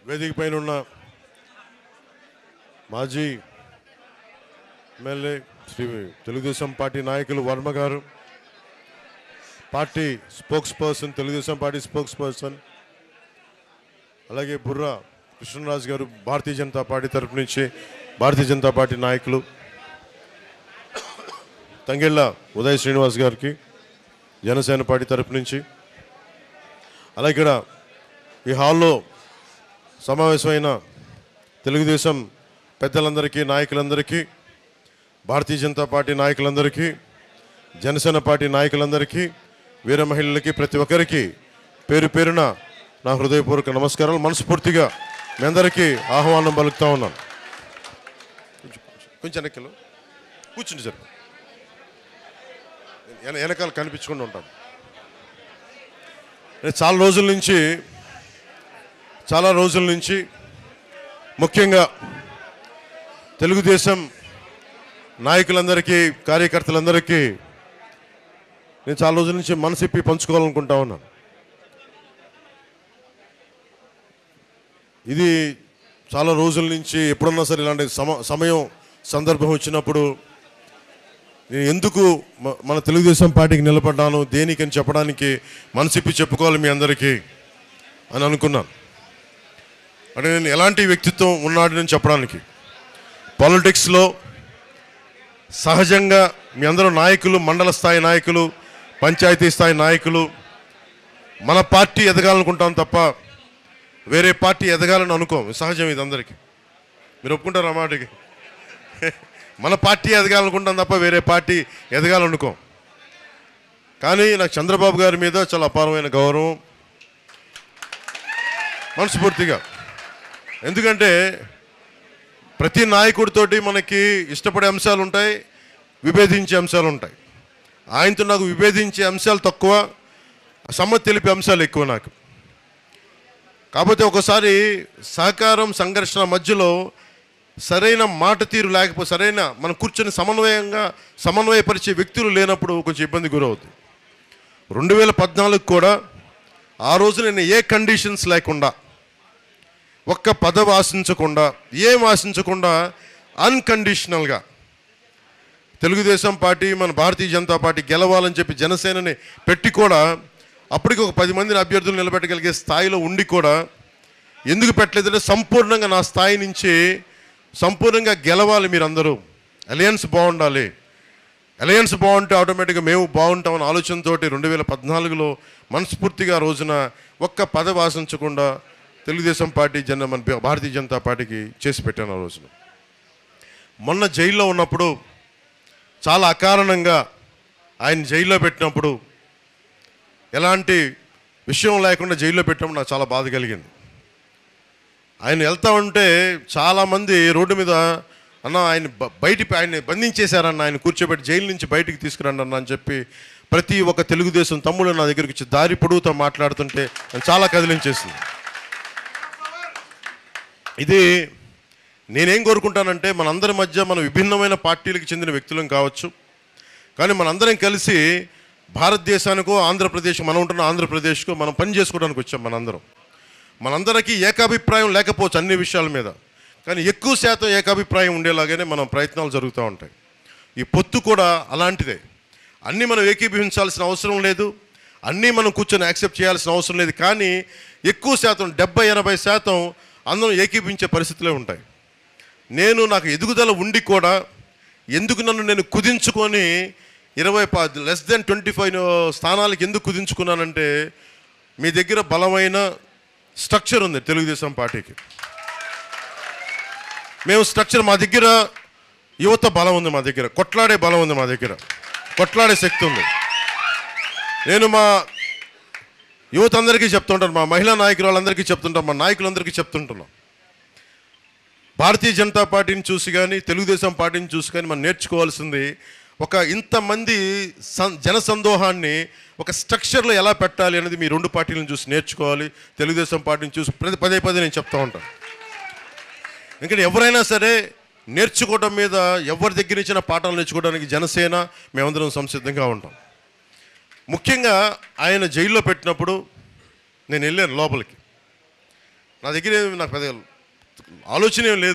వేదిక పైన ఉన్న మాజీ ఎమ్మెల్యే శ్రీ తెలుగుదేశం పార్టీ నాయకులు వర్మ గారు, party spokes person, Telugu Desam party spokes person, అలాగే బుర్రా కృష్ణరాజు గారు భారతీయ జనతా పార్టీ తరపు నుంచి భారతీయ జనతా పార్టీ నాయకులు, తంగెళ్ళ ఉదయ్ శ్రీనివాస్ గారికి జనసేన పార్టీ తరపు నుంచి, అలాగే ఇక్కడ ఈ హాల్లో సమావేశమైన తెలుగుదేశం పెద్దలందరికీ, నాయకులందరికీ, భారతీయ జనతా పార్టీ నాయకులందరికీ, జనసేన పార్టీ నాయకులందరికీ, వీర మహిళలకి, ప్రతి ఒక్కరికి పేరు పేరున నా హృదయపూర్వక నమస్కారాలు. మనస్ఫూర్తిగా మీ అందరికీ ఆహ్వానం పలుకుతా ఉన్నాను. కొంచెం వెనకలు కూర్చుండి సార్, వెనకాల కనిపించకుండా ఉంటాను. చాలా రోజుల నుంచి ముఖ్యంగా తెలుగుదేశం నాయకులందరికీ, కార్యకర్తలందరికీ నేను చాలా రోజుల నుంచి మనసిప్పి పంచుకోవాలనుకుంటా ఉన్నాను. ఇది చాలా రోజుల నుంచి ఎప్పుడన్నా సరే ఇలాంటి సమయం సందర్భం వచ్చినప్పుడు నేను ఎందుకు మన తెలుగుదేశం పార్టీకి నిలబడ్డాను, దేనికని చెప్పడానికి మనసిప్పి చెప్పుకోవాలి మీ అందరికీ అని అనుకున్నాను. అంటే నేను ఎలాంటి వ్యక్తిత్వం ఉన్నాడని చెప్పడానికి. పాలిటిక్స్లో సహజంగా మీ అందరూ నాయకులు, మండల స్థాయి నాయకులు, పంచాయతీ స్థాయి నాయకులు, మన పార్టీ ఎదగాలనుకుంటాం తప్ప వేరే పార్టీ ఎదగాలని అనుకోం. సహజం ఇది అందరికీ. మీరు ఒప్పుకుంటారు ఆ మాటకి? మన పార్టీ ఎదగాలనుకుంటాం తప్ప వేరే పార్టీ ఎదగాలనుకోం. కానీ నాకు చంద్రబాబు గారి మీద చాలా అపారమైన గౌరవం, మనస్ఫూర్తిగా. ఎందుకంటే ప్రతి నాయకుడితోటి మనకి ఇష్టపడే అంశాలు ఉంటాయి, విభేదించే అంశాలు ఉంటాయి. ఆయనతో నాకు విభేదించే అంశాలు తక్కువ, సమ్మతి తెలిపే అంశాలు ఎక్కువ నాకు. కాకపోతే ఒకసారి సహకారం, సంఘర్షణ మధ్యలో సరైన మాట తీరు లేకపోతే, సరైన మనం కూర్చొని సమన్వయపరిచే వ్యక్తులు లేనప్పుడు కొంచెం ఇబ్బంది గురవుతుంది. 2014 కూడా ఆ రోజు నేను ఏ కండిషన్స్ లేకుండా, ఒక్క పదవి ఆశించకుండా, ఏం ఆశించకుండా అన్కండిషనల్గా తెలుగుదేశం పార్టీ, మన భారతీయ జనతా పార్టీ గెలవాలని చెప్పి జనసేనని పెట్టి కూడా అప్పటికి ఒక 10 మందిని అభ్యర్థులు నిలబెట్టగలిగే స్థాయిలో ఉండి కూడా ఎందుకు పెట్టలేదంటే సంపూర్ణంగా నా స్థాయి నుంచి సంపూర్ణంగా గెలవాలి, మీరందరూ అలయన్స్ బాగుండాలి, అలయన్స్ బాగుంటే ఆటోమేటిక్గా మేము బాగుంటామన్న ఆలోచనతో 2014లో మనస్ఫూర్తిగా రోజున ఒక్క పదవి ఆశించకుండా తెలుగుదేశం పార్టీ మన భారతీయ జనతా పార్టీకి చేసి పెట్టాను. ఆ రోజున మొన్న జైల్లో ఉన్నప్పుడు చాలా అకారణంగా ఆయన జైల్లో పెట్టినప్పుడు, ఎలాంటి విషయం లేకుండా జైల్లో పెట్టినప్పుడు నాకు చాలా బాధ కలిగింది. ఆయన వెళ్తా ఉంటే చాలామంది రోడ్డు మీద అన్న ఆయన్ని బంధించేశారన్న, ఆయన కూర్చోబెట్టి జైలు నుంచి బయటికి తీసుకురండి అన్న అని చెప్పి ప్రతి ఒక్క తెలుగుదేశం తమ్ముడు నా దగ్గరికి వచ్చి దారి పొడుగుతో మాట్లాడుతుంటే చాలా కదిలించేసింది. ఇది నేనేం కోరుకుంటానంటే, మనందరి మధ్య మనం విభిన్నమైన పార్టీలకు చెందిన వ్యక్తులం కావచ్చు, కానీ మనందరం కలిసి భారతదేశానికో, ఆంధ్రప్రదేశ్, మనం ఉంటున్న ఆంధ్రప్రదేశ్కో మనం పని చేసుకోవడానికి వచ్చాం. మనందరికీ ఏకాభిప్రాయం లేకపోవచ్చు అన్ని విషయాల మీద, కానీ ఎక్కువ శాతం ఏకాభిప్రాయం ఉండేలాగానే మనం ప్రయత్నాలు జరుగుతూ ఉంటాయి. ఈ పొత్తు కూడా అలాంటిదే. అన్నీ మనం ఏకీభవించాల్సిన అవసరం లేదు, అన్నీ మనం కూర్చొని యాక్సెప్ట్ చేయాల్సిన అవసరం లేదు, కానీ ఎక్కువ శాతం 70-80% అందరం ఏకీభవించే పరిస్థితులే ఉంటాయి. నాకు ఎదుగుదల ఉండి కూడా ఎందుకు నన్ను నేను కుదించుకొని 25 స్థానాలకు ఎందుకు కుదించుకున్నానంటే, మీ దగ్గర బలమైన స్ట్రక్చర్ ఉంది తెలుగుదేశం పార్టీకి. మా దగ్గర యువత బలం ఉంది, మా దగ్గర కొట్లాడే బలం ఉంది, మా దగ్గర కొట్లాడే శక్తి ఉంది. నేను మా యువత అందరికీ చెప్తుంటాను, మా మహిళా నాయకులు వాళ్ళందరికీ చెప్తుంటాం, మా నాయకులందరికీ చెప్తుంటున్నాం, భారతీయ జనతా పార్టీని చూసి కానీ, తెలుగుదేశం పార్టీని చూసి కానీ మనం నేర్చుకోవాల్సింది, ఇంతమంది జనసందోహాన్ని ఒక స్ట్రక్చర్లో ఎలా పెట్టాలి అనేది మీ రెండు పార్టీలను చూసి నేర్చుకోవాలి. తెలుగుదేశం పార్టీని చూసి పదే నేను చెప్తూ ఉంటాను. ఎందుకంటే ఎవరైనా సరే నేర్చుకోవడం మీద, ఎవరి దగ్గర ఇచ్చిన పాఠాలు నేర్చుకోవడానికి జనసేన మేమందరం సంసిద్ధంగా ఉంటాం. ముఖ్యంగా ఆయన జైల్లో పెట్టినప్పుడు నేను వెళ్ళాను లోపలికి. నా దగ్గర నాకు పెద్ద ఆలోచన ఏం లేదు.